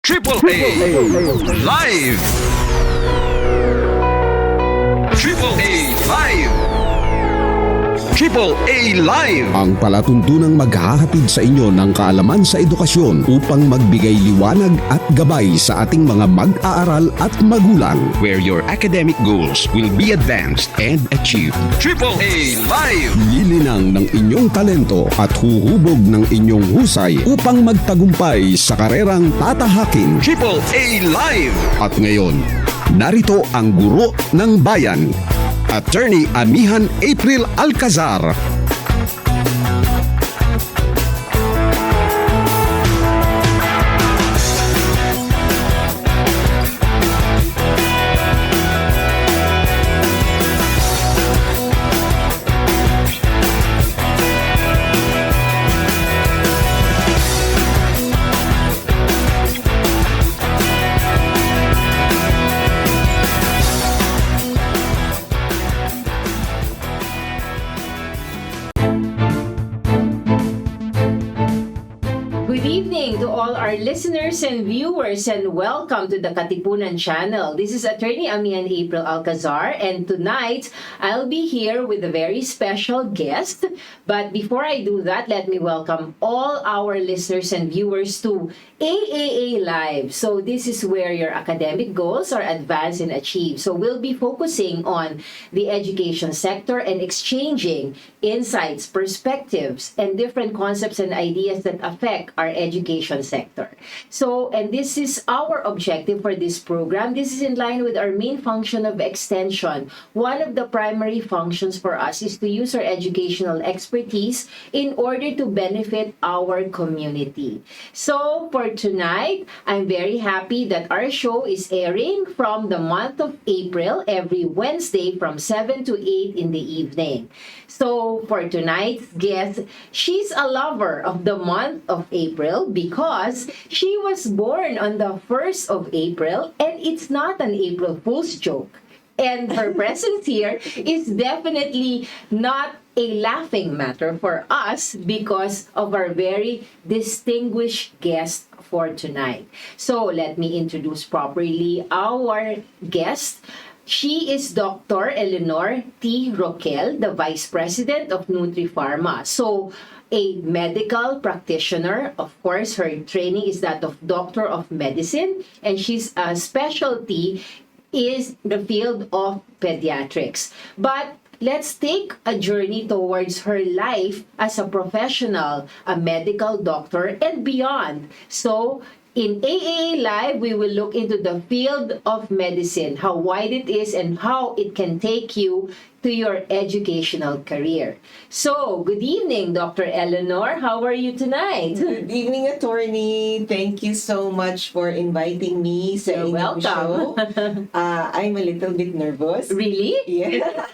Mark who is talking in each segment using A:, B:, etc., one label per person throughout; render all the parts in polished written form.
A: AAA Live! AAA Live! AAA Live!
B: Ang palatuntunang maghahatid sa inyo ng kaalaman sa edukasyon upang magbigay liwanag at gabay sa ating mga mag-aaral at magulang.
A: Where your academic goals will be advanced and achieved. AAA Live!
B: Lilinang ng inyong talento at huhubog ng inyong husay upang magtagumpay sa karerang tatahakin.
A: AAA Live!
B: At ngayon, narito ang guro ng bayan, Attorney AMIHAN April ALCAZAR.
C: Good evening to all our listeners and viewers, and welcome to the Katipunan channel. This is Attorney AMIHAN April ALCAZAR, and tonight I'll be here with a very special guest. But before I do that, let me welcome all our listeners and viewers to AAA Live. So this is where your academic goals are advanced and achieved. So we'll be focusing on the education sector and exchanging insights, perspectives, and different concepts and ideas that affect our education sector. So, and this is our objective for this program. This is in line with our main function of extension. One of the primary functions for us is to use our educational expertise in order to benefit our community. So, for tonight, I'm very happy that our show is airing from the month of April every Wednesday from 7 to 8 in the evening. So, for tonight's guest, she's a lover of the month of April because she was born on the 1st of April, and it's not an April Fool's joke. And her presence here is definitely not a laughing matter for us because of our very distinguished guest for tonight. So, let me introduce properly our guest. She is Dr. ELINOR T. ROQUEL, the Vice President of Nutripharma. So, a medical practitioner. Of course, her training is that of Doctor of Medicine, and she's a specialty is the field of pediatrics. But let's take a journey towards her life as a professional, a medical doctor, and beyond. So, in AAA Live, we will look into the field of medicine, how wide it is, and how it can take you to your educational career. So, good evening, Dr. ELINOR. How are you tonight?
D: Good evening, attorney. Thank you so much for inviting me sa
C: You're
D: inyong show.
C: welcome.
D: I'm a little bit nervous.
C: Really?
D: Yeah.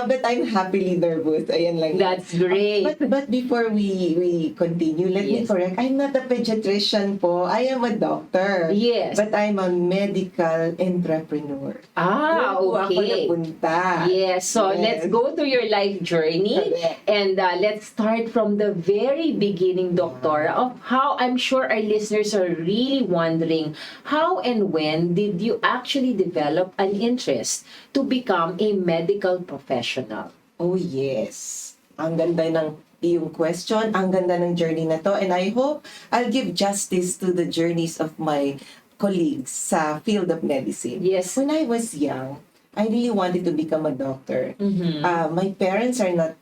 D: But I'm happily nervous. Ayan lang.
C: That's great.
D: But before we continue, let me
C: Yes.
D: correct. I'm not a pediatrician po. I am a doctor.
C: Yes.
D: But I'm a medical entrepreneur.
C: Ah,
D: Doon po ako
C: okay.
D: napunta.
C: Yes, so
D: Yes.
C: let's go through your life journey.
D: Correct.
C: And let's start from the very beginning, Doctor, of how I'm sure our listeners are really wondering how and when did you actually develop an interest to become a medical professional?
D: Oh yes. Ang ganda ng iyong question. Ang ganda ng journey na to. And I hope I'll give justice to the journeys of my colleagues sa field of medicine.
C: Yes.
D: When I was young, I really wanted to become a doctor. My parents are not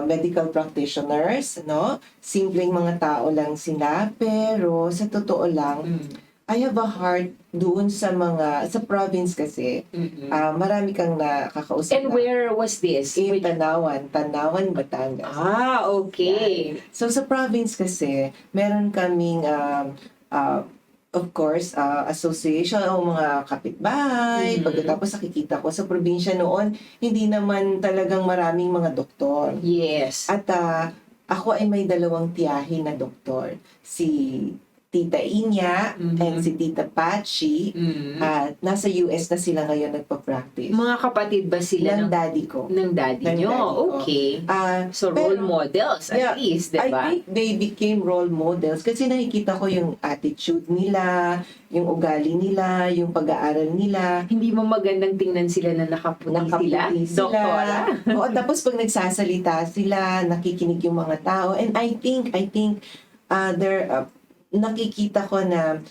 D: medical practitioners, no? Simpleng mga tao lang sila. Pero sa totoo lang, I have a heart doon sa province kasi. Marami kang nakakausap.
C: And where was this?
D: In Tanawan, Batangas.
C: Ah, okay.
D: So sa province kasi, meron kaming of course, association o mga kapitbahay. Pagkatapos nakikita ko sa probinsya noon, hindi naman talagang maraming mga doktor.
C: Yes.
D: At ako ay may dalawang tiyahin na doktor. Si Tita Inya and si Tita Pachi. At nasa US na sila ngayon nagpa-practice.
C: Mga kapatid ba sila
D: ng daddy ko.
C: Ng daddy
D: Ng
C: nyo?
D: daddy ko.
C: Okay. So, role models at least,
D: I
C: diba?
D: think they became role models kasi nakikita ko yung attitude nila, yung ugali nila, yung pag-aaral nila.
C: Hindi mo magandang tingnan sila na nakaputi sila? Doktora?
D: Oo, tapos pag nagsasalita sila, nakikinig yung mga tao. And I think nakikita ko na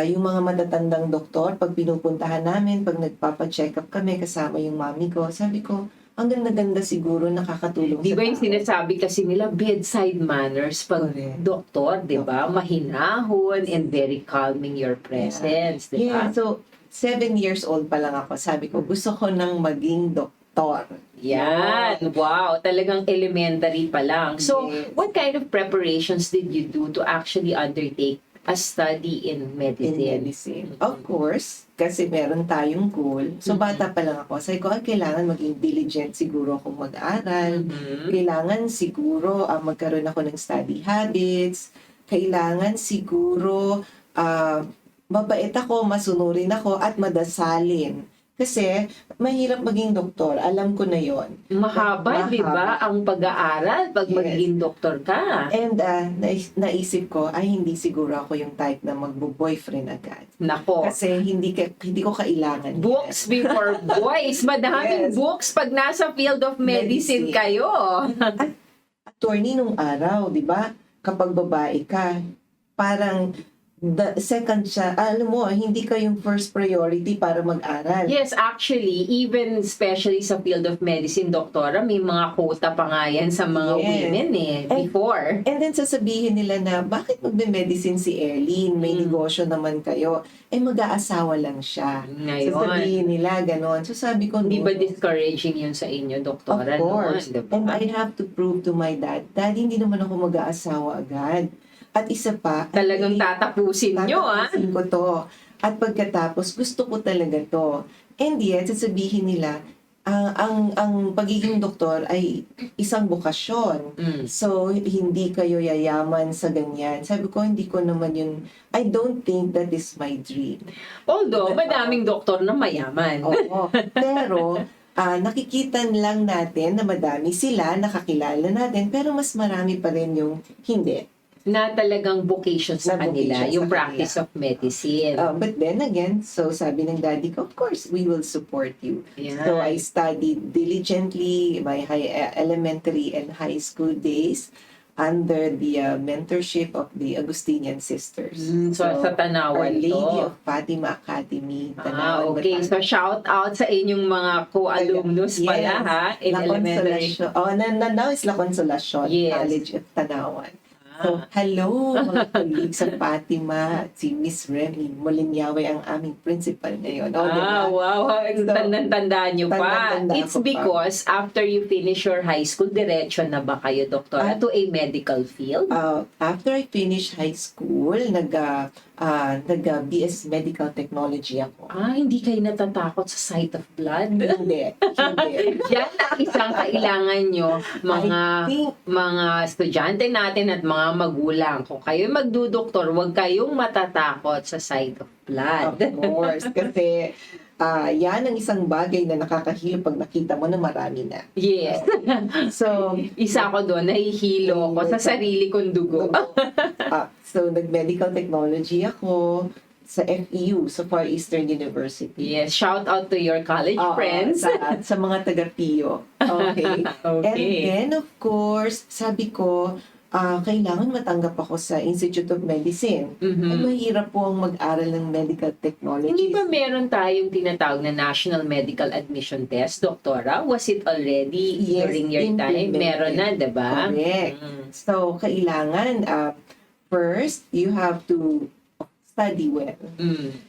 D: yung mga matatandang doktor, pag pinupuntahan namin, pag nagpapa-check up kami kasama yung mami ko, sabi ko, ang ganda-ganda siguro, nakakatulong
C: Di ba
D: sa
C: yung
D: tao.
C: sinasabi kasi nila bedside manners pag doktor, di ba? Mahinahon and very calming your presence, di ba?
D: Yeah, so 7 years old pa lang ako. Sabi ko, gusto ko nang maging doktor.
C: Yan. Wow. Talagang elementary pa lang. So,
D: Yes.
C: what kind of preparations did you do to actually undertake a study in medicine?
D: In medicine. Of course, kasi meron tayong goal. So, bata pa lang ako. Sabi ko, kailangan maging diligent siguro akong mag-aral. Kailangan siguro magkaroon ako ng study habits. Kailangan siguro mabait ako, masunurin ako, at madasalin. Kasi, mahirap maging doktor. Alam ko na yon.
C: Mahaba, di ba, ang pag-aaral pag magiging doktor ka?
D: And naisip ko, hindi siguro ako yung type na magbo-boyfriend agad.
C: Nako.
D: Kasi hindi ko kailangan.
C: Books before boys. Madaming
D: Yes.
C: books pag nasa field of medicine kayo.
D: Attorney nung araw, di ba? Kapag babae ka, parang the second siya, alam mo, hindi ka yung first priority para mag-aral.
C: Yes, actually, even especially sa field of medicine, doktora, may mga quota pa nga yan sa mga women before.
D: And then sasabihin nila na, bakit magbe-medicine si Erlene? May negosyo naman kayo. Mag-aasawa lang siya.
C: Ngayon.
D: Sasabihin nila, ganon. So sabi ko,
C: Hindi ba discouraging yun sa inyo, doktora?
D: Of course.
C: Noon, diba?
D: And I have to prove to my dad, Daddy, hindi naman ako mag-aasawa agad. At isa pa,
C: Talagang tatapusin nyo, ha?
D: tatapusin ko to. At pagkatapos, gusto ko talaga to. And yet, sasabihin nila, ang pagiging doktor ay isang bokasyon. So, hindi kayo yayaman sa ganyan. Sabi ko, hindi ko naman yun, I don't think that is my dream.
C: Although, madaming doktor na mayaman.
D: Oo. Pero, nakikita lang natin na madami sila, nakakilala natin, pero mas marami pa rin yung hindi.
C: Na talagang vocation sa
D: Na
C: kanila,
D: vocation
C: yung
D: sa
C: practice of medicine.
D: But then again, so sabi ng daddy ko, of course, we will support you.
C: Yeah.
D: So I studied diligently my elementary and high school days under the mentorship of the Augustinian sisters.
C: So, sa Tanawan
D: Our Lady
C: to.
D: of Fatima Academy, Tanawan.
C: Okay. So, shout out sa inyong mga co-alumnus pala, ha? In
D: La
C: elementary.
D: Consolacion. Now is La Consolacion
C: Yes.
D: College of Tanawan. So, hello mga colleagues sa Fatima, si Miss Remy Molinyawe ang aming principal ngayon. Diba?
C: Wow. Tandaan nyo pa.
D: Tanda-tanda
C: It's
D: ko pa.
C: because after you finish your high school, diretso na ba kayo, doktora, to a medical field?
D: After I finished high school, nag-BS Medical Technology ako.
C: Hindi kayo natatakot sa sight of blood?
D: Hindi.
C: Yan ang isang kailangan nyo, mga estudyante natin at mga magulang. Kung kayo magdudoktor, huwag kayong matatakot sa sight of blood.
D: Of course. Kasi yan ang isang bagay na nakakahilo pag nakita mo na marami na.
C: Yes.
D: So,
C: Isa ko doon, nahihilo ko sa sarili kong dugo.
D: so nag-medical technology ako sa FEU, sa Far Eastern University.
C: Yes, shout out to your college friends.
D: Sa mga taga-PIO. Okay.
C: Okay.
D: And then, of course, sabi ko, kailangan matanggap ako sa Institute of Medicine. Ay, mahirap po ang mag-aral ng medical technology.
C: Hindi ba meron tayong tinatawag na National Medical Admission Test, doktora? Was it already during your time? Meron na, diba?
D: Correct. So, kailangan, first, you have to study well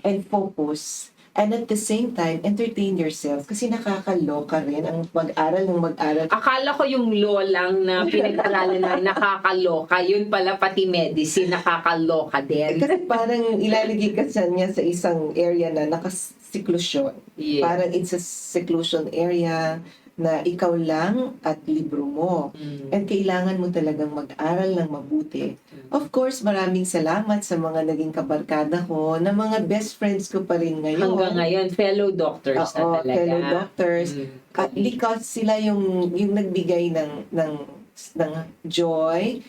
D: and focus. And at the same time, entertain yourself kasi nakakaloka rin ang mag-aral ng mag-aral.
C: Akala ko yung law lang na pinag-aralan na nakakaloka. Yun pala pati medicine, nakakaloka din.
D: Kasi parang ilalagay ka niya sa isang area na nakasiklusyon.
C: Yes.
D: Parang it's a seclusion area. na ikaw lang at libro mo. And kailangan mo talagang mag-aral ng mabuti. Of course, maraming salamat sa mga naging kabarkada ko, na mga best friends ko pa rin ngayon.
C: Hanggang ngayon, fellow doctors na
D: Oo,
C: talaga.
D: fellow doctors. At because sila yung nagbigay ng joy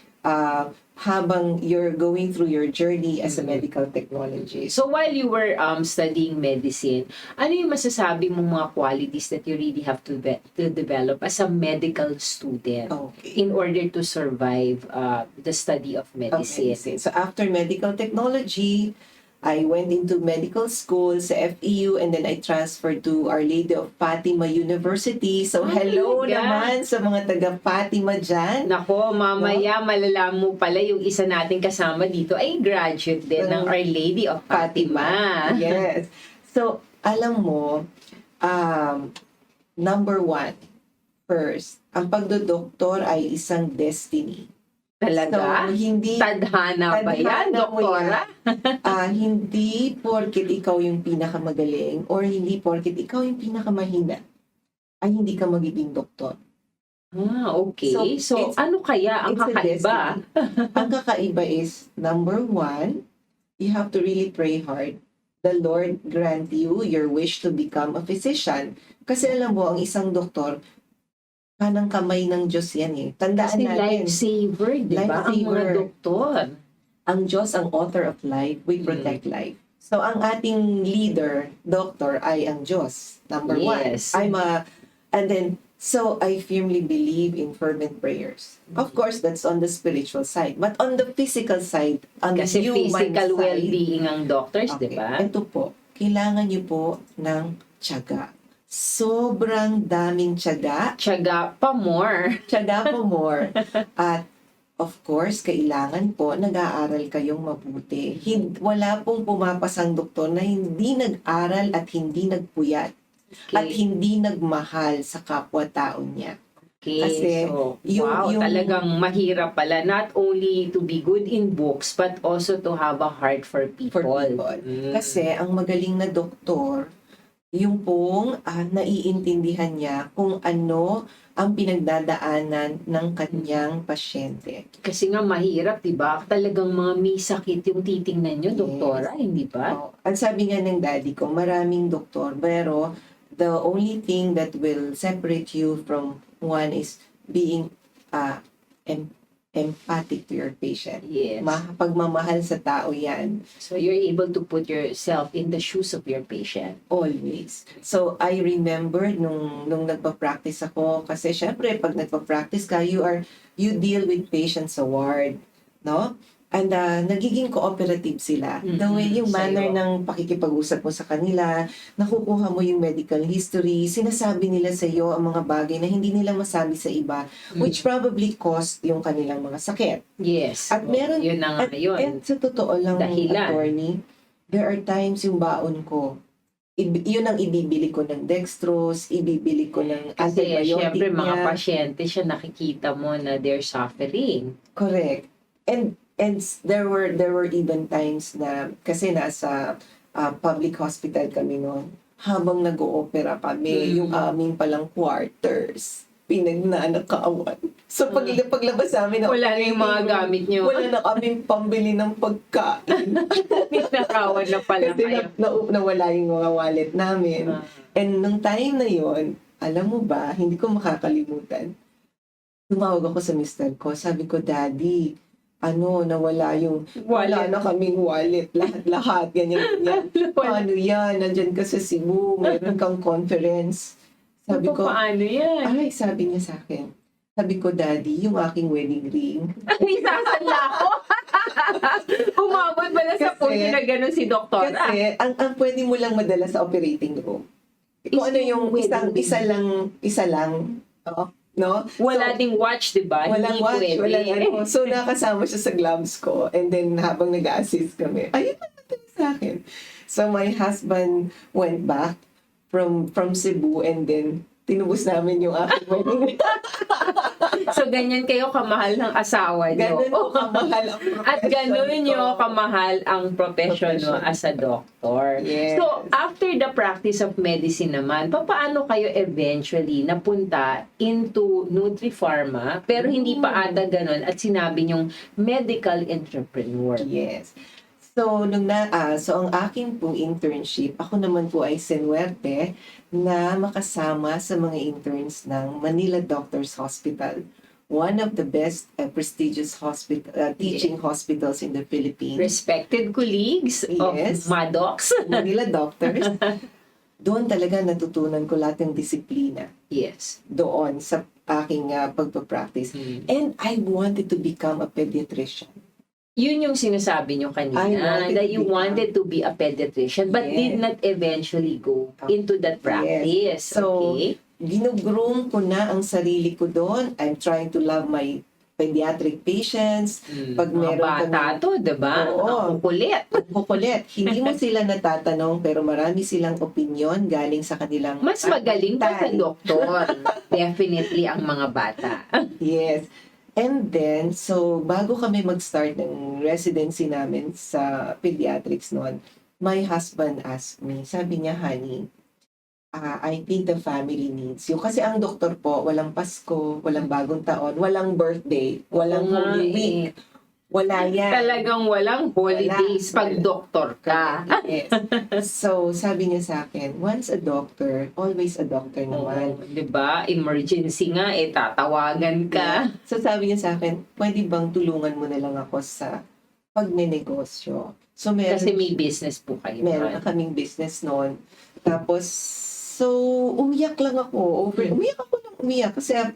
D: habang you're going through your journey as a medical technologist.
C: So while you were studying medicine, ano yung masasabi mong mga qualities that you really have to develop as a medical student in order to survive the study of medicine?
D: So after medical technology, I went into medical school sa FEU, and then I transferred to Our Lady of Fatima University. So hello naman sa mga taga Fatima dyan.
C: Nako, mamaya malalaman mo pala yung isa nating kasama dito ay graduate din ng Our Lady of Fatima.
D: Yes. So, alam mo, number one, first, ang pagdodoktor ay isang destiny.
C: Talaga?
D: So, hindi
C: Tadhana ba yan, doktora?
D: Hindi porket ikaw yung pinakamagaling or hindi porket ikaw yung pinakamahina ay hindi ka magiging doktor.
C: Okay. So ano kaya ang kakaiba?
D: Ang kakaiba is, number one, you have to really pray hard. The Lord grant you your wish to become a physician. Kasi alam mo, ang isang doktor, kanang kamay ng Diyos yan eh. Tandaan
C: Kasi
D: natin.
C: lifesaver, di ba? Ang mga doktor.
D: Ang Diyos, ang author of life, we protect life. So, ang ating leader, doctor, ay ang Diyos. Number one. And then, so I firmly believe in fervent prayers. Of course, that's on the spiritual side. But on the physical side, on the
C: Kasi
D: human
C: physical
D: side,
C: well-being ang doctors, di ba?
D: Ito po, kailangan niyo po ng tiyaga. Sobrang daming tiyaga.
C: Tiyaga pa more.
D: Tiyaga po more. At of course, kailangan po nag-aaral kayong mabuti. Wala pong pumapasang doktor na hindi nag-aral at hindi nagpuyat.
C: Okay.
D: At hindi nagmahal sa kapwa-tao niya.
C: Okay,
D: Kasi
C: so, talagang mahirap pala. Not only to be good in books, but also to have a heart for people.
D: Kasi ang magaling na doktor, yung pong naiintindihan niya kung ano ang pinagdadaanan ng kanyang pasyente.
C: Kasi nga mahirap, di ba? Talagang mga may sakit yung titingnan nyo, doktora, hindi ba?
D: Ang sabi nga ng daddy ko, maraming doktor, pero the only thing that will separate you from one is being empathic to your patient.
C: Yes.
D: Pagmamahal sa tao yan.
C: So you're able to put yourself in the shoes of your patient.
D: Always. So I remember nung nagpa-practice ako, kasi syempre pag nagpa-practice ka, you deal with patients sa ward, no? And nagiging cooperative sila. The way yung manner ng pakikipag-usap mo sa kanila, nakukuha mo yung medical history, sinasabi nila sa iyo ang mga bagay na hindi nila masabi sa iba, which probably caused yung kanilang mga sakit.
C: Yes.
D: At meron,
C: yun na nga yun.
D: And sa totoo lang,
C: Dahilan.
D: attorney, there are times yung baon ko, yun ang ibibili ko ng dextrose, ibibili ko ng
C: Kasi
D: antibiotic
C: syempre mga
D: niya.
C: pasyente siya, nakikita mo na they're suffering.
D: Correct. And there were even times na, kasi nasa public hospital kami noon, habang nag-oopera kami, yung aming palang quarters, pinagnanakawan. So paglabas namin,
C: Wala na yung mga gamit nyo.
D: wala na kaming pambili ng pagkain.
C: Nakawan na pala
D: Kasi
C: kayo.
D: nawala yung mga wallet namin. And nung time na yon, alam mo ba, hindi ko makakalimutan. Tumawag ako sa mister ko, sabi ko, Daddy, nawala wala na kaming wallet, lahat, ganyan. Paano yan? Nandyan ka sa Cebu, meron kang conference. Sabi ko,
C: paano yan?
D: ay, sabi niya sa akin, sabi ko, Daddy, yung aking wedding ring.
C: Ay, sasala ko. Umabot ba na sa punto na gano'n si doktora?
D: Kasi, ang pwede mo lang madala sa operating room. Kung ano yung isa lang, no?
C: Wala ding watch, di ba?
D: Walang
C: Hindi
D: watch,
C: pwede.
D: walang ano. So, nakasama siya sa gloves ko. And then, habang nag-assist kami, ayun na sa akin. So, my husband went back from Cebu, and then, tinubos namin yung aking wedding.
C: So, ganyan kayo kamahal ng asawa nyo.
D: Ganun po kamahal ang profession
C: At ganun nyo
D: ko.
C: kamahal ang profession mo as a doctor.
D: Yes.
C: So, after the practice of medicine naman, paano kayo eventually napunta into Nutripharma, pero hindi pa ata ganun, at sinabi nyong medical entrepreneur?
D: Yes. So, so ang aking pong internship, ako naman po ay sinuwerte na makasama sa mga interns ng Manila Doctors Hospital. One of the best prestigious teaching hospitals in the Philippines.
C: Respected colleagues
D: Yes.
C: of MADOCs.
D: Manila Doctors. Doon talaga natutunan ko lahat ng disiplina.
C: Yes.
D: Doon sa aking pagpapractice. And I wanted to become a pediatrician.
C: Yun yung sinasabi nyo kanina, that you wanted to be a pediatrician but did not eventually go into that practice.
D: So,
C: Okay?
D: ginugroom ko na ang sarili ko doon. I'm trying to love my pediatric patients. Pag
C: Mga
D: meron
C: bata to, diba?
D: Oo.
C: Ang kukulit.
D: kukulit. Hindi mo sila natatanong pero marami silang opinion galing sa kanilang
C: Mas magaling pa sa
D: tay.
C: doktor. Definitely ang mga bata.
D: Yes. And then, so bago kami mag-start ng residency namin sa pediatrics noon, my husband asked me, sabi niya, honey, I think the family needs you. Kasi ang doktor po, walang Pasko, walang bagong taon, walang birthday, walang Holy Week. Wala yan.
C: Talagang walang holidays
D: Wala.
C: pag doktor ka.
D: Yes. So, sabi niya sa akin, once a doctor, always a doctor naman.
C: Diba? Emergency nga, tatawagan ka.
D: So, sabi niya sa akin, pwede bang tulungan mo na lang ako sa pagnenegosyo? So,
C: Kasi may business po kayo.
D: meron na kaming business noon. Tapos, so, umiyak lang ako. Umiyak ako ng umiyak kasi I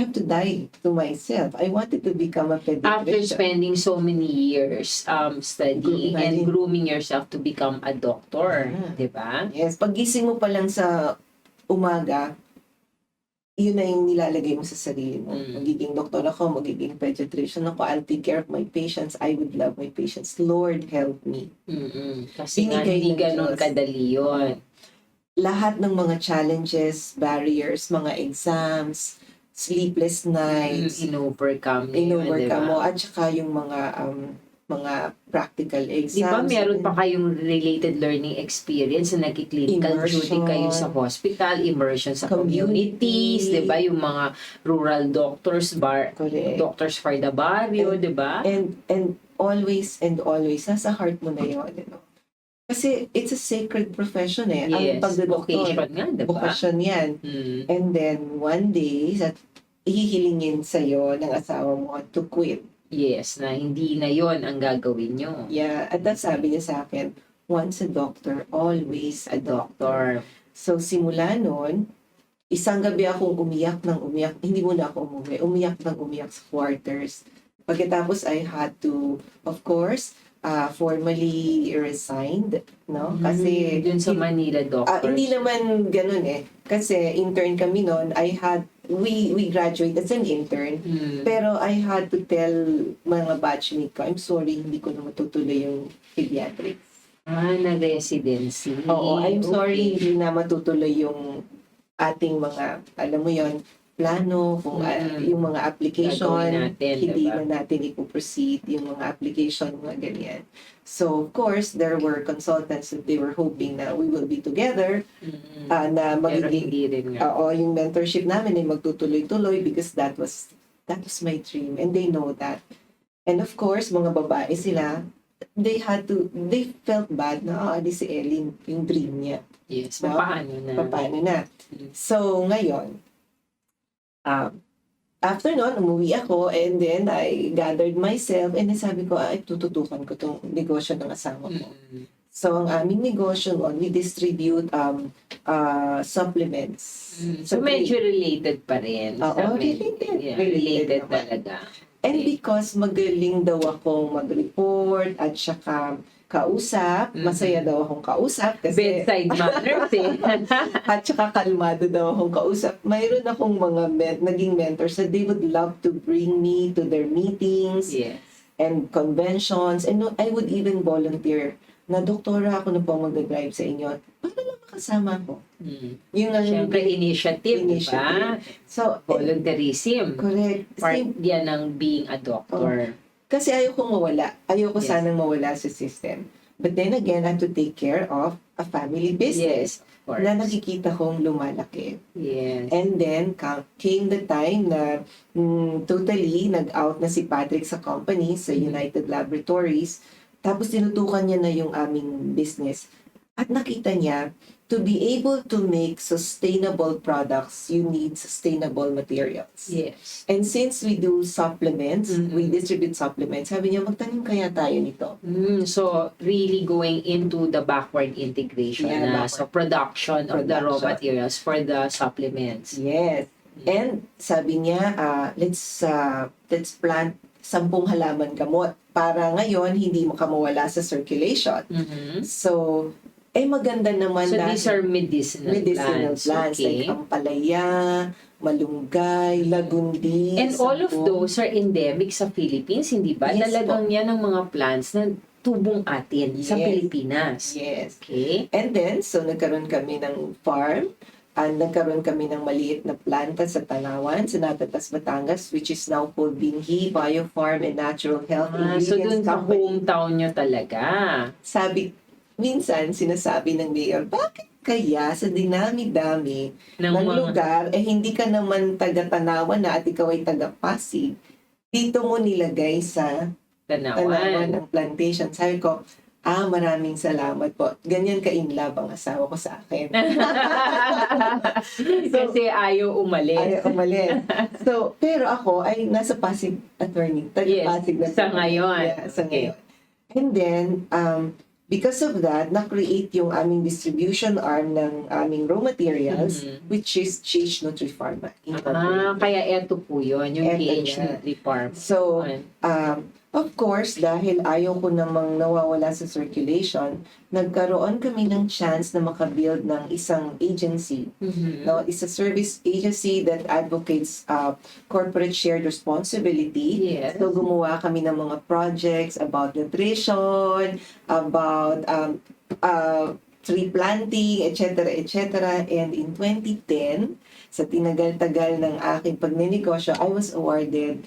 D: have to die to myself. I wanted to become a pediatrician.
C: After spending so many years studying and grooming yourself to become a doctor, di ba?
D: Yes, paggising mo pa lang sa umaga, yun na yung nilalagay mo sa sarili mo. Magiging doktor ako, magiging pediatrician ako, I'll take care of my patients, I would love my patients. Lord, help me.
C: Kasi nga,
D: Binigay
C: hindi
D: ng
C: ganun
D: Diyos.
C: kadali yun.
D: Lahat ng mga challenges, barriers, mga exams, sleepless nights,
C: In-overcome
D: in-overcome mo, at saka yung mga practical exams.
C: Di ba meron pa kayong related learning experience na nag-clinical duty
D: Immersion.
C: kayo sa hospital, immersion sa communities,
D: Community.
C: di ba? Yung mga rural doctors,
D: Correct.
C: doctors for the barrio, di ba?
D: And always, nasa heart mo na yun, you know. Kasi it's a sacred profession eh.
C: Yes,
D: Ang pagdodoktor.
C: vocation nga, di ba?
D: Vocation yan. And then, one day, hihilingin sa'yo ng asawa mo to quit.
C: Yes, na hindi na yon ang gagawin nyo.
D: Yeah, at that sabi niya sa akin, once a doctor, always a doctor. So, simula noon, isang gabi akong umiyak ng umiyak. Hindi muna ako umuwi. Umiyak ng umiyak sa quarters. Pagkatapos, I had to, of course, formally resigned, no? Kasi
C: Dun sa Manila doctors.
D: hindi naman ganun eh. Kasi intern kami noon, we graduated as an intern, pero I had to tell mga batchmate ko, I'm sorry, hindi ko na matutuloy yung pediatrics.
C: Na-residency.
D: Oo, I'm sorry, hindi na matutuloy yung ating mga, alam mo yon, plano, kung yung mga application,
C: Gagawin natin,
D: hindi
C: diba?
D: na natin ipoproceed yung mga application, mga ganyan. So, of course, there were consultants that they were hoping na we will be together, na
C: Pero
D: magiging,
C: hindi rin nga.
D: yung mentorship namin ay magtutuloy-tuloy because that was my dream and they know that. And of course, mga babae sila, they felt bad na, di si Ellen, yung dream niya.
C: Yes,
D: No?
C: paano na?
D: Paano na? So, ngayon, after nun, umuwi ako and then I gathered myself and then sabi ko, tututukan ko itong negosyo ng asawa ko. So, ang aming negosyo nun, we distribute supplements.
C: So, medyo related pa rin.
D: Oo,
C: related. Yeah,
D: related
C: related
D: naman.
C: talaga.
D: And because magaling daw akong mag-report at saka kausap, masaya daw akong kausap kasi
C: Bedside manners eh.
D: at saka kalmado daw akong kausap. Mayroon akong mga naging mentors that they would love to bring me to their meetings
C: Yes.
D: and conventions. And I would even volunteer na doktora ako na po mag-drive sa inyo. Para lang kasama ko. Yung
C: Siyempre, initiative, di ba?
D: So,
C: Volunteerism.
D: correct.
C: Part yan ng being a doctor.
D: Kasi ayoko mawala. Ayoko sanang mawala sa system. But then again, I have to take care of a family business
C: Yes, of course.
D: na nakikita kong lumalaki.
C: Yes.
D: And then, came the time na totally nag-out na si Patrick sa company, sa United Laboratories. Tapos tinutukan niya na yung aming business. At nakita niya, to be able to make sustainable products, you need sustainable materials.
C: Yes.
D: And since we do supplements, we distribute supplements, sabi niya, magtanim kaya tayo nito.
C: So, really going into the backward integration na. So, production of the raw materials for the supplements.
D: Yes. And sabi niya, let's plant 10 halaman gamot para ngayon hindi makamawala sa circulation. So, maganda naman
C: So, these are medicinal plants. Okay.
D: like ampalaya, malunggay, lagundi.
C: And all of those are endemic sa Philippines, hindi ba?
D: Yes,
C: Talagang yan ang mga plants na tubong atin sa Pilipinas.
D: Yes.
C: Okay.
D: And then, so nagkaroon kami ng farm, and nagkaroon kami ng maliit na planta sa Tanawan, sa Natatas, Batangas, which is now called Binhi Bio Farm and Natural Health
C: So,
D: Ingredients
C: dun sa
D: Company.
C: hometown nyo talaga.
D: Minsan, sinasabi ng mayor, bakit kaya sa dinami-dami ng lugar, hindi ka naman taga-Tanawan na at ikaw ay taga-Pasig, dito mo nilagay sa Tanawan ng plantation. Sabi ko, maraming salamat po. Ganyan ka-inlove ang asawa ko sa akin.
C: Kasi ayaw umalis.
D: So, pero ako ay nasa Pasig, attorney. Taga-Pasig na
C: sa ngayon.
D: Yeah, sa ngayon. And then, because of that, na-create yung aming distribution arm ng aming raw materials, which is PH Nutripharma.
C: Kaya eto po yun, yung PH Nutripharma.
D: So, of course, dahil ayaw ko namang nawawala sa circulation, nagkaroon kami ng chance na makabuild ng isang agency. No, it's a service agency that advocates corporate shared responsibility.
C: Yes.
D: So, gumawa kami ng mga projects about nutrition, about tree planting, etc., etc. And in 2010, sa tinagal-tagal ng aking pagnenegosyo, I was awarded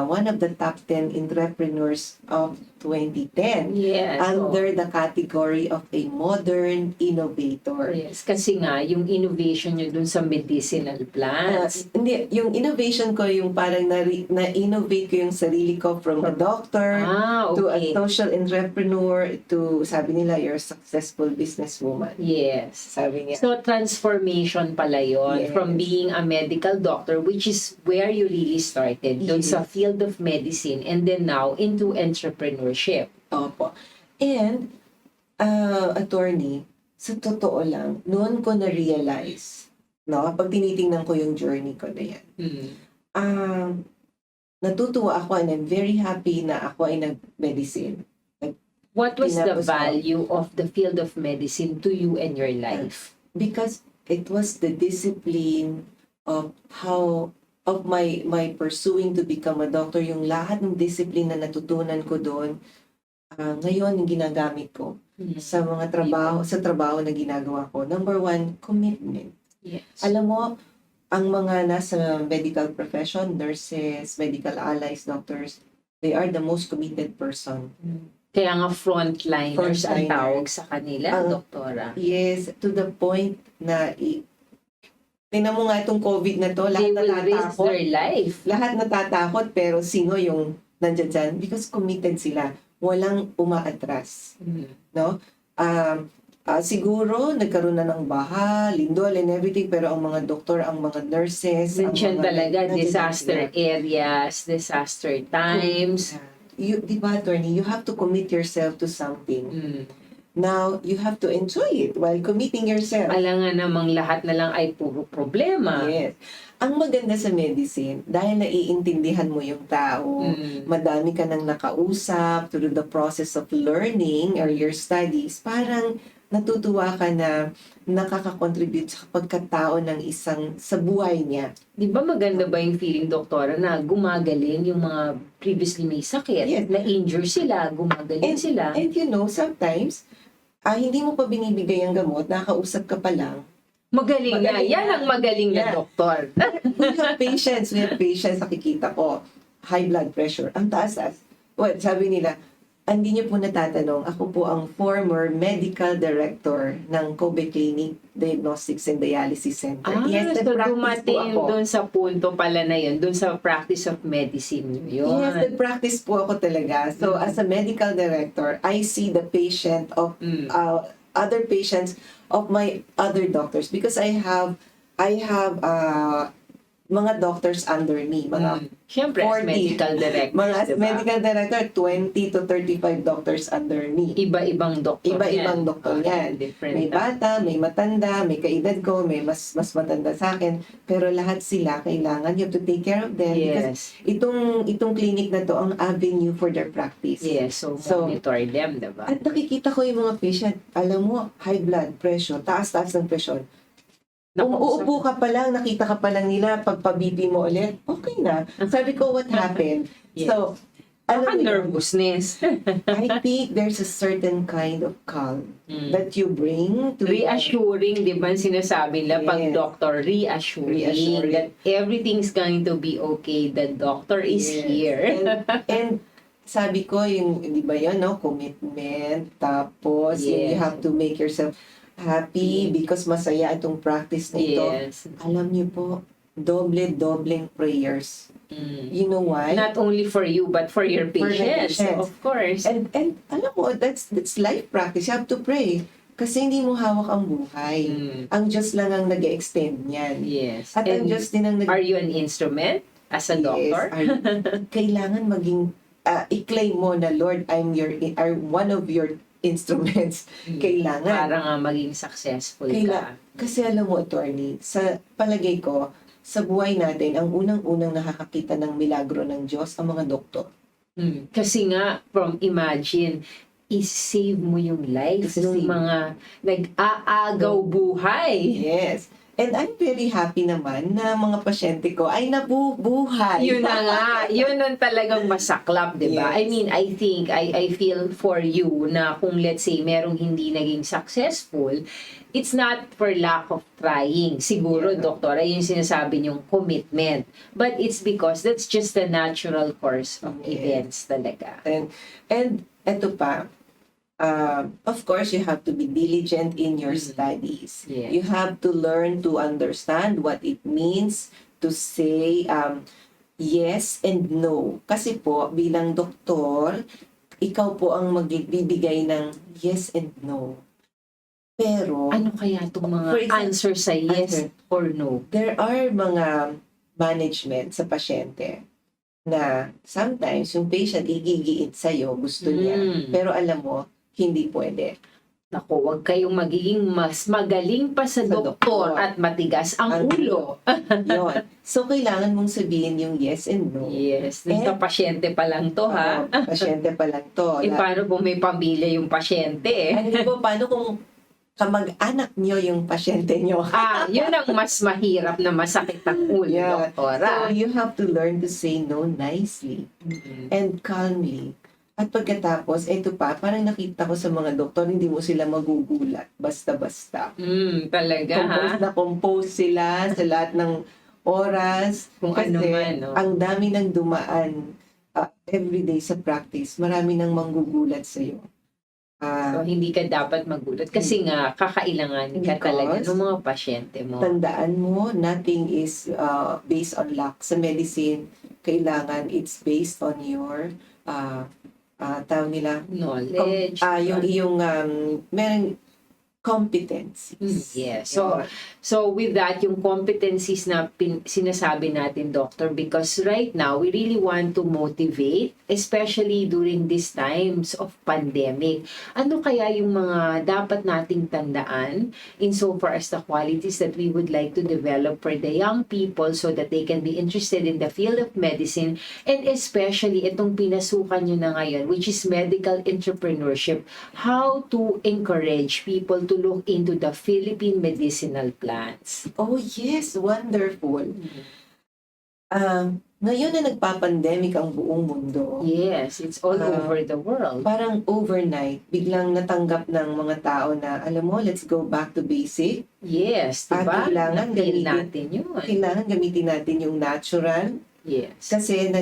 D: one of the top 10 entrepreneurs of 2010 under the category of a modern innovator.
C: Yes, kasi nga, yung innovation nyo dun sa medicinal plants.
D: Hindi, yung innovation ko, yung parang na-innovate ko yung sarili ko from a doctor to a social entrepreneur to, sabi nila, you're a successful businesswoman.
C: Yes.
D: Sabi niya.
C: So, transformation pala yun from being a medical doctor, which is where you really started, dun sa field of medicine, and then now into entrepreneurship.
D: Opo. And, attorney, sa totoo lang, noon ko na-realize, no, pag tinitingnan ko yung journey ko na yan, natutuwa ako and I'm very happy na ako ay nag-medicine.
C: What was the value of the field of medicine to you and your life?
D: Because it was the discipline of my pursuing to become a doctor, yung lahat ng discipline na natutunan ko doon, ngayon yung ginagamit ko sa mga trabaho na ginagawa ko. Number 1, commitment.
C: Yes.
D: Alam mo, ang mga nasa medical profession, nurses, medical allies, doctors, they are the most committed person.
C: Kaya nga frontliners ang tawag sa kanila, doktora.
D: Yes, to the point na tingnan mo nga itong COVID na to,
C: lahat natatakot. Their life.
D: Lahat natatakot, pero sino yung nandyan dyan? Because committed sila. Walang umaatras. No? Siguro, nagkaroon na ng baha, lindol, and everything, pero ang mga doktor, ang mga nurses,
C: nandiyan talaga, disaster areas, disaster times.
D: Di ba, attorney, you have to commit yourself to something. Now, you have to enjoy it while committing yourself.
C: Alangan namang lahat na lang ay puro problema.
D: Yes. Ang maganda sa medicine, dahil naiintindihan mo yung tao, madami ka nang nakausap through the process of learning or your studies, parang natutuwa ka na nakaka-contribute sa pagkatao ng isang sa buhay niya.
C: Di ba maganda ba yung feeling, doktora, na gumagaling yung mga previously may sakit, na injure sila, gumagaling sila?
D: And you know, sometimes, hindi mo pa binibigay ang gamot, nakausap ka pa lang.
C: Magaling na.
D: Magaling
C: Yan
D: na.
C: ang magaling na
D: Yeah.
C: doktor.
D: We have patients, nakikita ko, high blood pressure. Ang taas-taas. Well, sabi nila, hindi niyo po natatanong, ako po ang former medical director ng Kobe Clinic Diagnostics and Dialysis Center.
C: So
D: nag-practice po
C: dumating
D: ako.
C: doon sa punto pala na yun, doon sa practice of medicine yun.
D: Yes, nag-practice po ako talaga. So, as a medical director, I see the patient of other patients of my other doctors because I have mga doctors under me, mga
C: Siyempre, as
D: 40.
C: medical director,
D: mga
C: diba?
D: medical director, 20 to 35 doctors under me.
C: Iba-ibang doktor
D: Iba-ibang doktor yan.
C: Different.
D: May bata, may matanda, may kaedad ko, may mas matanda sa akin. Pero lahat sila kailangan, you have to take care of them.
C: Yes.
D: Because itong clinic na to ang avenue for their practice.
C: Yes, so monitor them, diba?
D: At nakikita ko yung mga patient, alam mo, high blood pressure, taas-taas ng presyon. Uupo ka pa lang, nakita ka pa lang nila, pagpa-BP mo ulit, okay na. Sabi ko, what happened?
C: Yes.
D: So,
C: Nervousness.
D: I think there's a certain kind of calm that you bring to
C: Reassuring, di ba sinasabi nila pag
D: Yes.
C: doctor, reassuring that everything's going to be okay, the doctor is
D: Yes.
C: here.
D: And sabi ko, yung, di ba yun, no? Commitment, tapos
C: Yes.
D: you have to make yourself happy because masaya itong practice na ito.
C: Yes.
D: Alam niyo po, dobleng prayers. You know why?
C: Not only for you, but for your
D: For the
C: patients,
D: patients.
C: of course.
D: And alam mo, that's life practice. You have to pray. Kasi hindi mo hawak ang buhay. Ang Diyos lang ang nag-extend niyan.
C: Yes.
D: At ang
C: And
D: Diyos din ang
C: are you an instrument as a doctor?
D: Kailangan maging, i-claim mo na, Lord, I'm one of your instruments. Kailangan.
C: Para nga maging successful ka.
D: Kasi alam mo, attorney, sa palagay ko, sa buhay natin, ang unang-unang nakakakita ng milagro ng Diyos, ang mga doktor.
C: Kasi nga, imagine, i-save mo yung life ng mga nag-aagaw buhay.
D: Yes. And I'm very happy naman na mga pasyente ko ay nabubuhay.
C: Yun na nga. Yun ang talagang masaklap, di ba?
D: Yes.
C: I mean, I think, I feel for you na kung let's say merong hindi naging successful, it's not for lack of trying. Siguro, doktora, yung sinasabi niyong commitment. But it's because that's just the natural course of events talaga.
D: And eto pa, of course, you have to be diligent in your studies.
C: Yes.
D: You have to learn to understand what it means to say yes and no. Kasi po, bilang doktor, ikaw po ang magbibigay ng yes and no. Pero,
C: Ano kaya itong mga
D: For example,
C: answer sa yes or no?
D: there are mga management sa pasyente na sometimes yung patient igigiit sa'yo, gusto niya. Pero alam mo, hindi pwede.
C: Naku, huwag kayong magiging mas magaling pa sa doktor at matigas ang ulo.
D: Yun. So, kailangan mong sabihin yung yes and no.
C: Yes, sa pasyente pa lang to, ha?
D: Pasyente pa lang to.
C: Paano kung may pamilya yung pasyente,
D: Ano po, paano kung kamag-anak nyo yung pasyente nyo?
C: Yun ang mas mahirap na masakit ang ulo,
D: Yeah.
C: doktora.
D: So, you have to learn to say no nicely and calmly. At pagkatapos, ito pa, parang nakita ko sa mga doktor, hindi mo sila magugulat. Basta-basta.
C: Talaga, ha?
D: Compose sila sa lahat ng oras.
C: Kung
D: kasi
C: ano man, no?
D: ang dami ng dumaan everyday sa practice. Marami nang manggugulat sa'yo.
C: So, hindi ka dapat magulat. Kasi nga, kakailanganin ka talaga ng mga pasyente mo.
D: Tandaan mo, nothing is based on luck. Sa medicine, kailangan it's based on your tawag nila
C: Knowledge.
D: yung iyong meron competencies.
C: Yes. So with that, yung competencies na sinasabi natin, doctor, because right now, we really want to motivate, especially during these times of pandemic. Ano kaya yung mga dapat nating tandaan insofar as the qualities that we would like to develop for the young people so that they can be interested in the field of medicine, and especially itong pinasukan nyo na ngayon, which is medical entrepreneurship, how to encourage people to look into the Philippine medicinal plants.
D: Oh yes, wonderful. ngayon na nagpa-pandemic ang buong mundo,
C: Yes, it's all
D: Ah,
C: over the world.
D: parang overnight, biglang natanggap ng mga tao na, alam mo, let's go back to basic.
C: Yes,
D: At
C: diba?
D: kailangan
C: Na-feel
D: gamitin-
C: natin yun.
D: Kailangan gamitin natin yung natural.
C: Yes.
D: Kasi,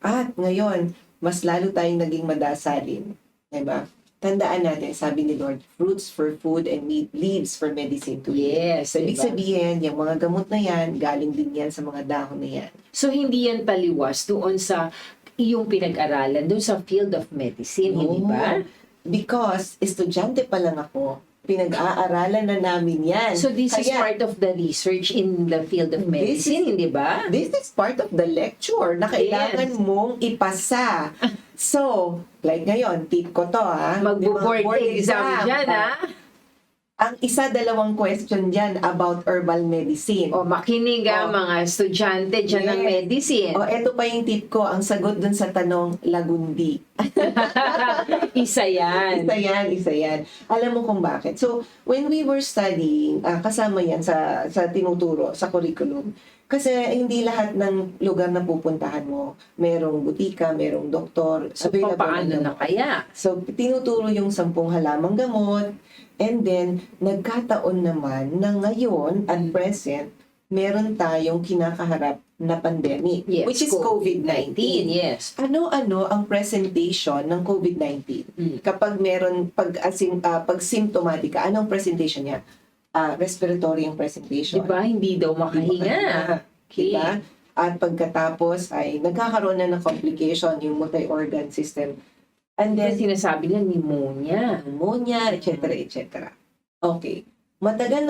D: at ngayon, mas lalo tayong naging madasalin. Diba? Tandaan natin, sabi ni Lord, fruits for food and leaves for medicine to eat.
C: Yes,
D: So, ibig
C: diba?
D: sabihin, yung mga gamot na yan, galing din yan sa mga dahon na yan.
C: So, hindi yan taliwas doon sa iyong pinag-aralan, doon sa field of medicine, hindi ba?
D: Because, estudyante pa lang ako, pinag-aaralan na namin yan.
C: So, this is
D: Kaya,
C: part of the research in the field of medicine, hindi ba?
D: This is part of the lecture na kailangan
C: Yes.
D: mong ipasa. So, like ngayon, tip ko to ha.
C: Magbo-board
D: Board
C: exam dyan, ha?
D: Ang dalawang question dyan about herbal medicine.
C: O, makinig mga estudyante dyan ng
D: Yes.
C: medicine.
D: O, eto pa yung tip ko. Ang sagot dun sa tanong, lagundi.
C: Isa yan.
D: Isa yan. Alam mo kung bakit. So, when we were studying, kasama yan sa tinuturo, sa curriculum. Kasi hindi lahat ng lugar na pupuntahan mo, merong butika, merong doktor,
C: So,
D: available
C: paano na
D: gamot.
C: kaya?
D: So, tinuturo yung 10 halamang gamot, and then, nagkataon naman na ngayon, at present, meron tayong kinakaharap na pandemic,
C: Yes,
D: which is COVID-19.
C: Yes.
D: Ano-ano ang presentation ng COVID-19? Kapag meron, pag symptomatic ka, anong presentation niya? Respiratory yung presentation.
C: Diba? Hindi daw makahinga. Okay.
D: Diba? At pagkatapos ay nagkakaroon na ng complication yung multi-organ system. And
C: Then,
D: then,
C: sinasabi niya
D: pneumonia, etc. etc. Okay. Matagal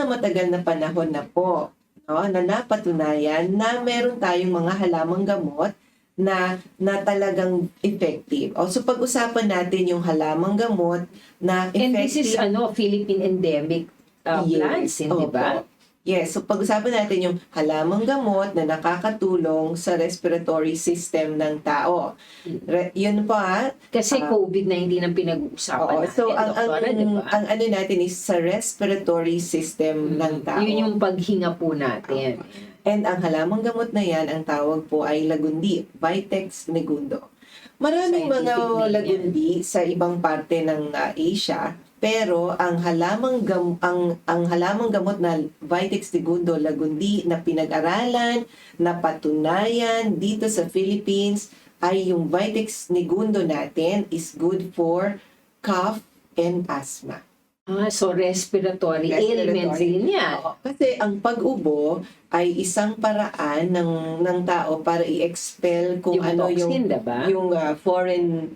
D: na panahon na po, no, na napatunayan na meron tayong mga halamang gamot na talagang effective. So pag-usapan natin yung halamang gamot na effective.
C: And this is Philippine endemic plants, hindi ba?
D: Opo. Yes, so pag-usapan natin yung halamang gamot na nakakatulong sa respiratory system ng tao. Yun pa,
C: Kasi COVID-19 ang pinag-uusapan natin,
D: so
C: doktora, diba?
D: ang ano natin is sa respiratory system ng tao.
C: Yun yung paghinga po natin.
D: And ang halamang gamot na yan, ang tawag po ay lagundi, Vitex negundo. Maraming mga
C: Scientific name
D: lagundi sa ibang parte ng Asia, pero ang halamang gamot na Vitex negundo lagundi na pinag-aralan, na patunayan dito sa Philippines ay yung Vitex negundo natin is good for cough and asthma.
C: So respiratory ailments din yan.
D: Oo. Kasi ang pag-ubo ay isang paraan ng tao para i-expel kung
C: Yung
D: ano
C: toxin, diba?
D: yung foreign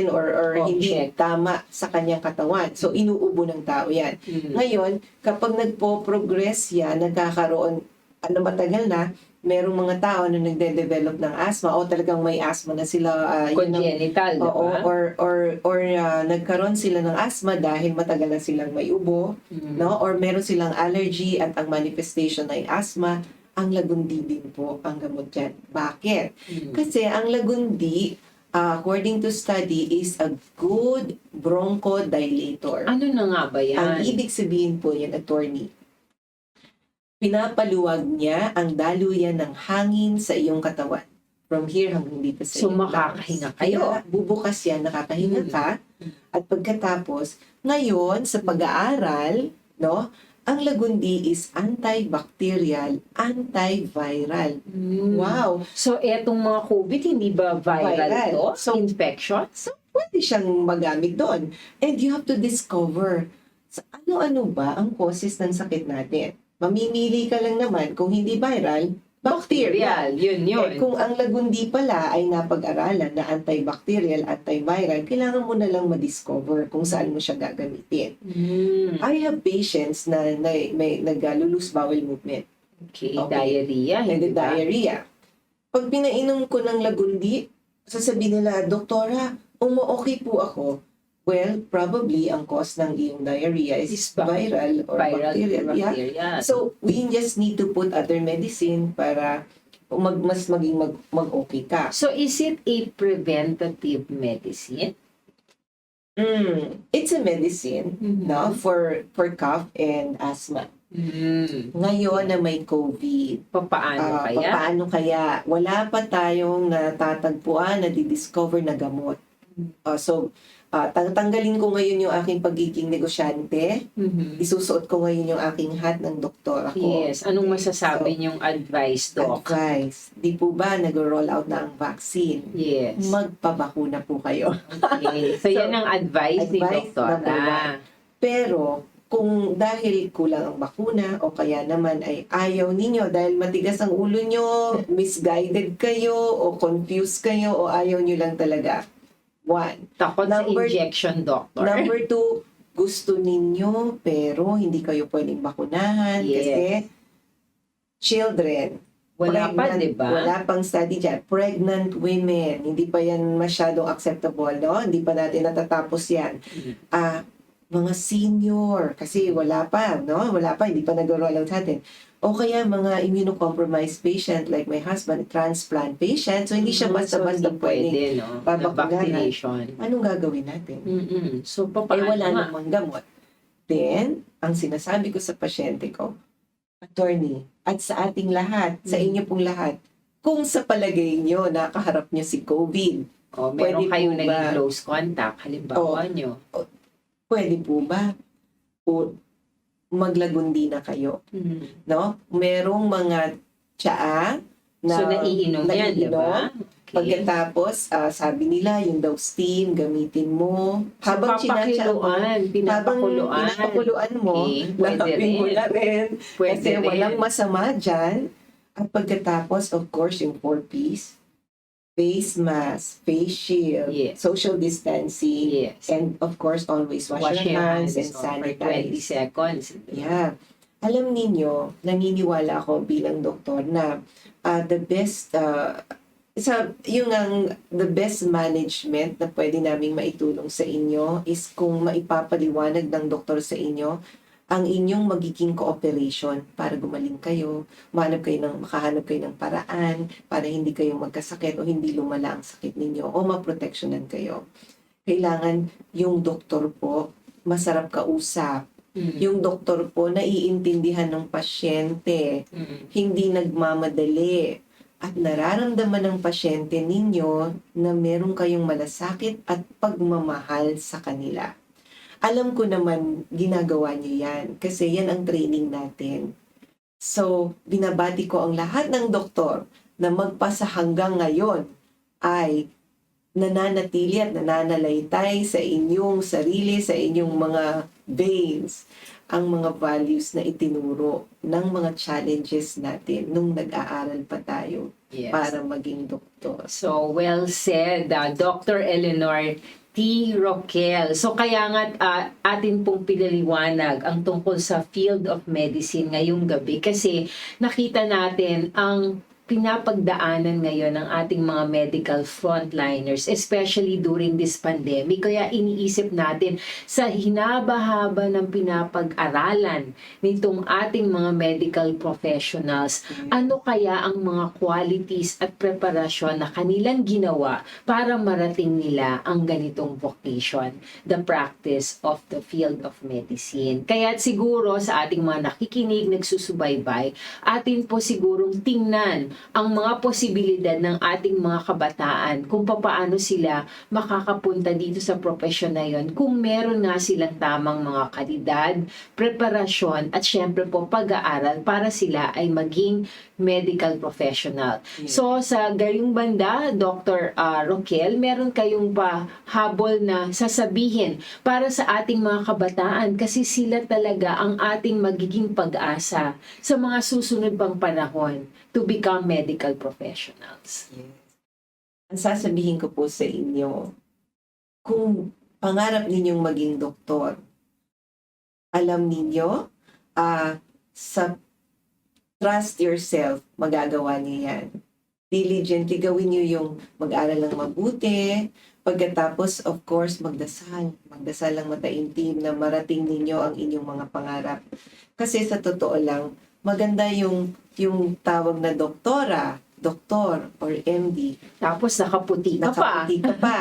D: or hindi
C: Object.
D: tama sa kanyang katawan. So inuubo ng tao 'yan. Ngayon, kapag nagpo-progress yan, nagkakaroon matagal na, merong mga tao na nagde-develop ng asthma o talagang may asthma na sila.
C: Congenital, diba?
D: Or nagkaroon sila ng asthma dahil matagal na silang may ubo, no? Or meron silang allergy at ang manifestation ay asthma, ang lagundi din po ang gamot dyan. Bakit? Kasi ang lagundi, according to study, is a good bronchodilator.
C: Ano na nga ba
D: Ang
C: yan?
D: ibig sabihin po yan, attorney, pinapaluwag niya ang daluyan ng hangin sa iyong katawan. From here hanggang dito sa
C: So,
D: iyong
C: makakahinga
D: lungs.
C: kayo.
D: Kaya bubukas yan, nakakahinga ka. At pagkatapos, ngayon, sa pag-aaral, no, ang lagundi is antibacterial, antiviral. Wow!
C: So, etong mga COVID, hindi ba viral
D: Viral.
C: to?
D: So,
C: Infection?
D: So, pwede siyang magamit doon. And you have to discover ano-ano ba ang causes ng sakit natin. Mamimili ka lang naman kung hindi viral, bacterial.
C: Yun.
D: Kung ang lagundi pala ay napag-aralan na antibacterial, antiviral, kailangan mo na lang ma-discover kung saan mo siya gagamitin. I have patients na may nag-lose bowel movement.
C: Okay,
D: Okay.
C: diarrhea, hindi ba?
D: Diarrhea. Pag pinainom ko ng lagundi, sasabihin nila, Doktora, okay po ako. Well, probably ang cause ng iyong diarrhea is viral or bacterial. Yeah.
C: bacteria.
D: So, we just need to put other medicine para mas maging mag-okay ka.
C: So, is it a preventative medicine?
D: It's a medicine no for cough and asthma. Ngayon na may COVID,
C: Paano kaya?
D: paano kaya? Wala pa tayong natatagpuan, nadidiscover na gamot. So, tanggalin ko ngayon yung aking pagiging negosyante. Isusuot ko ngayon yung aking hat ng doktor ako.
C: Yes. Anong masasabi niyong advice, Doc?
D: Advice. Di po ba nag-roll out na ang vaccine?
C: Yes.
D: Magpabakuna po kayo.
C: Okay. So, yan ang advice ni
D: advice
C: Doktora.
D: number one. Pero, kung dahil kulang ang bakuna o kaya naman ay ayaw ninyo dahil matigas ang ulo nyo, misguided kayo o confused kayo o ayaw nyo lang talaga. One.
C: Takot sa injection, Doctor.
D: Number two, gusto ninyo pero hindi kayo pwedeng bakunahan
C: Yes.
D: kasi children.
C: Wala pa,
D: pregnant-
C: di ba?
D: Wala pang study dyan. Pregnant women, hindi pa yan masyadong acceptable, no? Hindi pa natin natatapos yan. Mga senior, kasi wala pa, no? Wala pa, hindi pa nag-roll out natin. O kaya mga immunocompromised patient like my husband, transplant patient. So, hindi siya basta-basta
C: hindi
D: pwedeng
C: pwede, no? Na
D: babakunahan.
C: vaccination.
D: Anong gagawin natin?
C: So, paano
D: Wala
C: nga?
D: namang gamot. Then, ang sinasabi ko sa pasyente ko, attorney, at sa ating lahat, sa inyo pong lahat, kung sa palagay nyo, nakaharap nyo si COVID,
C: O, meron
D: pwede
C: kayong
D: po
C: naging
D: ba-
C: close contact, halimbawa nyo.
D: pwede po ba? O maglagundi na kayo, no? Merong mga tsaa na
C: So, naiinom yan, di ba? Okay.
D: Pagkatapos, sabi nila, yung daw steam, gamitin mo. Habang sinatsa mo, pinapakuluan mo,
C: Okay, pwede
D: lalapin mo
C: rin.
D: na rin.
C: Pwede
D: Kasi
C: rin.
D: walang masama dyan. At pagkatapos, of course, yung 4Ps, face mask, face shield,
C: Yes.
D: social distancing,
C: Yes.
D: and of course, always wash your hands and
C: for 20
D: sanitize.
C: seconds.
D: Yeah. Alam ninyo, naniniwala ako bilang doktor na the best the best management na pwede naming maitulong sa inyo is kung maipapaliwanag ng doktor sa inyo ang inyong magiging cooperation para gumaling kayo, makahanap kayo ng paraan para hindi kayo magkasakit o hindi lumala ang sakit ninyo o maproteksyonan kayo. Kailangan yung doktor po masarap kausap. Yung doktor po naiintindihan ng pasyente, hindi nagmamadali. At nararamdaman ng pasyente ninyo na meron kayong malasakit at pagmamahal sa kanila. Alam ko naman ginagawa niyo yan kasi yan ang training natin. So, binabati ko ang lahat ng doktor na magpasa hanggang ngayon ay nananatili at nananalaytay sa inyong sarili, sa inyong mga veins, ang mga values na itinuro ng mga challenges natin nung nag-aaral pa tayo para maging doktor.
C: So, well said, Dr. ELINOR T. ROQUEL. So, kaya nga atin pong pinaliwanag ang tungkol sa field of medicine ngayong gabi kasi nakita natin ang pinapagdaanan ngayon ng ating mga medical frontliners, especially during this pandemic. Kaya iniisip natin sa hinaba-haba ng pinapag-aralan nitong ating mga medical professionals, ano kaya ang mga qualities at preparasyon na kanilang ginawa para marating nila ang ganitong vocation, the practice of the field of medicine. Kaya siguro sa ating mga nakikinig, nagsusubaybay, atin po sigurong tingnan ang mga posibilidad ng ating mga kabataan kung paano sila makakapunta dito sa profesyon na yon kung meron nga silang tamang mga kalidad, preparasyon at syempre po pag-aaral para sila ay maging medical professional. So sa gayong banda, Dr. ROQUEL, meron kayong habol na sasabihin para sa ating mga kabataan kasi sila talaga ang ating magiging pag-asa sa mga susunod pang panahon to become medical professionals.
D: Yes. Ang sasabihin ko po sa inyo, kung pangarap ninyong maging doktor, alam ninyo, sa trust yourself, magagawa niyo yan. Diligently gawin niyo yung mag-aral ng mabuti, pagkatapos, of course, magdasal. Magdasal ng mataimtim na marating ninyo ang inyong mga pangarap. Kasi sa totoo lang, maganda yung tawag na doktora, doktor, or MD.
C: Tapos nakaputi ka pa.
D: Nakaputi ka pa.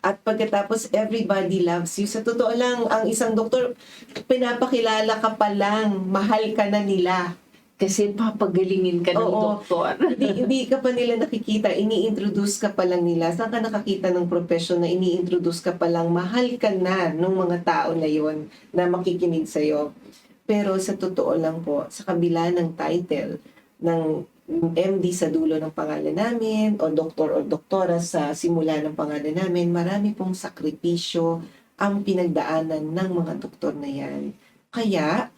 D: At pagkatapos, everybody loves you. Sa totoo lang, ang isang doktor, pinapakilala ka pa lang, mahal ka na nila.
C: Kasi papagalingin ka ng
D: Oo.
C: doktor.
D: Hindi ka pa nila nakikita, ini-introduce ka pa lang nila. Saan ka nakakita ng profession na ini-introduce ka pa lang, mahal ka na nung mga tao na yon na makikinig sa'yo. Pero sa totoo lang po, sa kabila ng title ng MD sa dulo ng pangalan namin o doktor o doktora sa simula ng pangalan namin, marami pong sakripisyo ang pinagdaanan ng mga doktor na yan. Kaya,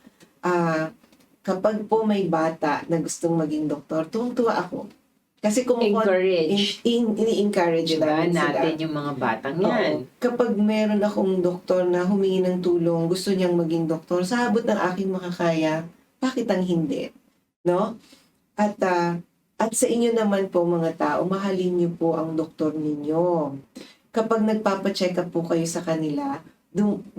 D: kapag po may bata na gustong maging doktor, tuwang-tuwa ako. Kasi ini-encourage
C: Diba
D: namin sila.
C: natin yung mga batang yan?
D: Oo. Kapag meron akong doktor na humingi ng tulong, gusto niyang maging doktor, sa abot ng aking makakaya, bakit ang hindi? No? At sa inyo naman po mga tao, mahalin niyo po ang doktor ninyo. Kapag nagpapacheck up po kayo sa kanila,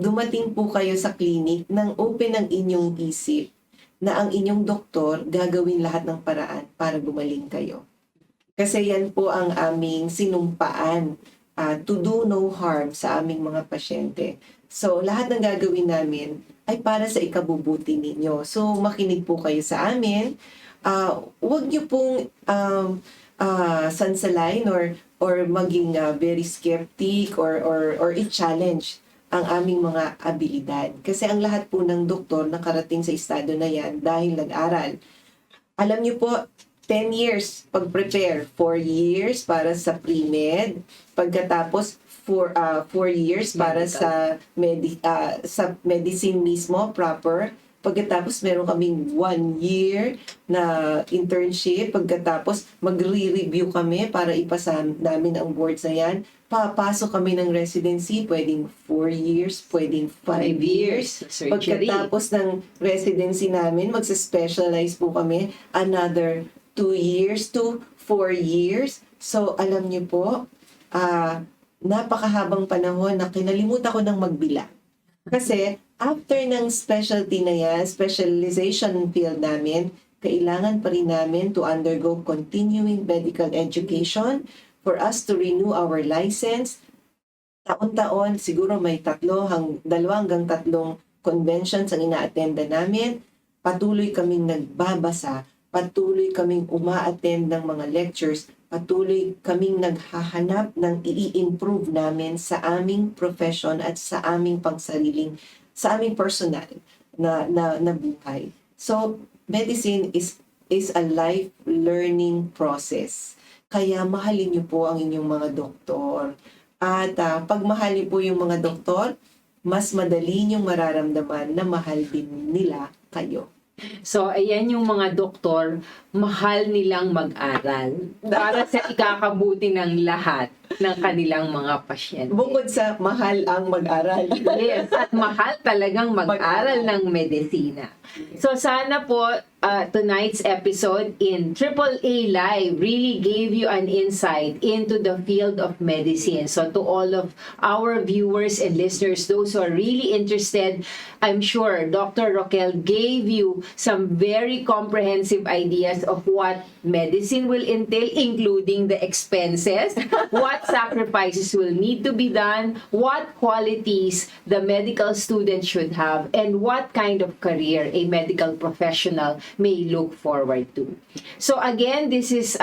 D: dumating po kayo sa clinic nang open ang inyong isip na ang inyong doktor gagawin lahat ng paraan para gumaling kayo. Kasi yan po ang aming sinumpaan, to do no harm sa aming mga pasyente. So, lahat ng gagawin namin ay para sa ikabubuti ninyo. So, makinig po kayo sa amin. Huwag niyo pong sansalain or maging very skeptic or i-challenge ang aming mga abilidad. Kasi ang lahat po ng doktor nakarating sa estado na yan dahil nag-aral. Alam niyo po, 10 years pag-prepare, 4 years para sa pre-med, pagkatapos 4 years para sa medicine mismo, proper. Pagkatapos meron kaming 1 year na internship, pagkatapos magre-review kami para ipasa namin ang boards na yan. Papasok kami ng residency, pwedeng 4 years, pwedeng 5 years. Pagkatapos ng residency namin, magsa-specialize po kami another 2 years to 4 years. So, alam niyo po, napakahabang panahon na kinalimutan ko ng magbilang. Kasi, after ng specialty na yan, specialization field namin, kailangan pa rin namin to undergo continuing medical education for us to renew our license. Taon-taon, siguro may 2 hanggang 3 conventions ang ina-attenda namin. Patuloy kaming nagbabasa, patuloy kaming uma-attend ng mga lectures, patuloy kaming naghahanap ng i-improve namin sa aming profession at sa aming sa aming personal na buhay. So, medicine is a life learning process. Kaya mahalin niyo po ang inyong mga doktor. At pag mahalin po yung mga doktor, mas madali niyong mararamdaman na mahal din nila kayo.
C: So, ayan yung mga doktor, mahal nilang mag-aral para sa ikakabuti ng lahat ng kanilang mga pasyente.
D: Bukod sa mahal ang mag-aral.
C: Yes, at mahal talagang mag-aral ng medisina. So, sana po tonight's episode in AAA Live really gave you an insight into the field of medicine. So, to all of our viewers and listeners, those who are really interested, I'm sure Dr. Roquel gave you some very comprehensive ideas of what medicine will entail, including the expenses, what sacrifices will need to be done, what qualities the medical student should have, and what kind of career a medical professional may look forward to. So again, this is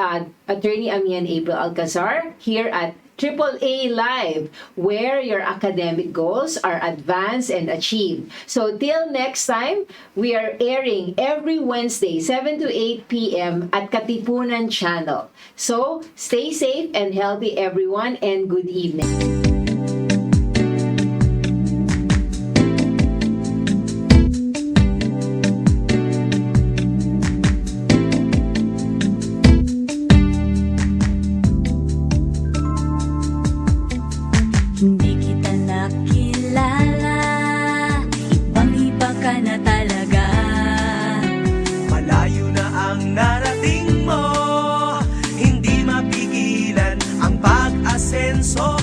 C: Attorney Amihan April Alcazar here at AAA Live, where your academic goals are advanced and achieved. So till next time, we are airing every Wednesday, 7 to 8 p.m. at Katipunan channel. So stay safe and healthy, everyone, and good evening.
E: Hindi kita nakilala, ibang-iba ka na talaga.
F: Malayo na ang narating mo, hindi mapigilan ang pag-asenso.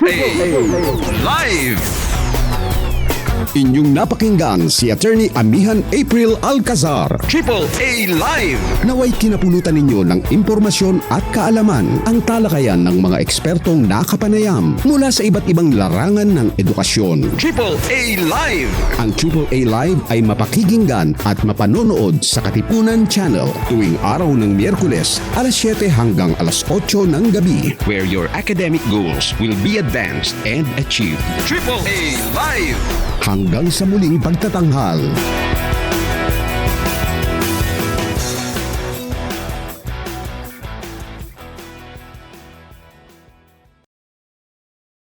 A: AAA Live!
B: Inyong napakinggan si Attorney Amihan April ALCAZAR.
A: AAA Live!
B: Naway kinapulutan ninyo ng impormasyon at kaalaman ang talakayan ng mga ekspertong nakapanayam mula sa iba't ibang larangan ng edukasyon.
A: AAA Live!
B: Ang AAA Live ay mapakikinggan at mapanonood sa Katipunan Channel tuwing araw ng Miyerkules alas 7 hanggang alas 8 ng gabi.
A: Where your academic goals will be advanced and achieved. AAA Live!
B: Hanggang sa muling pagtatanghal.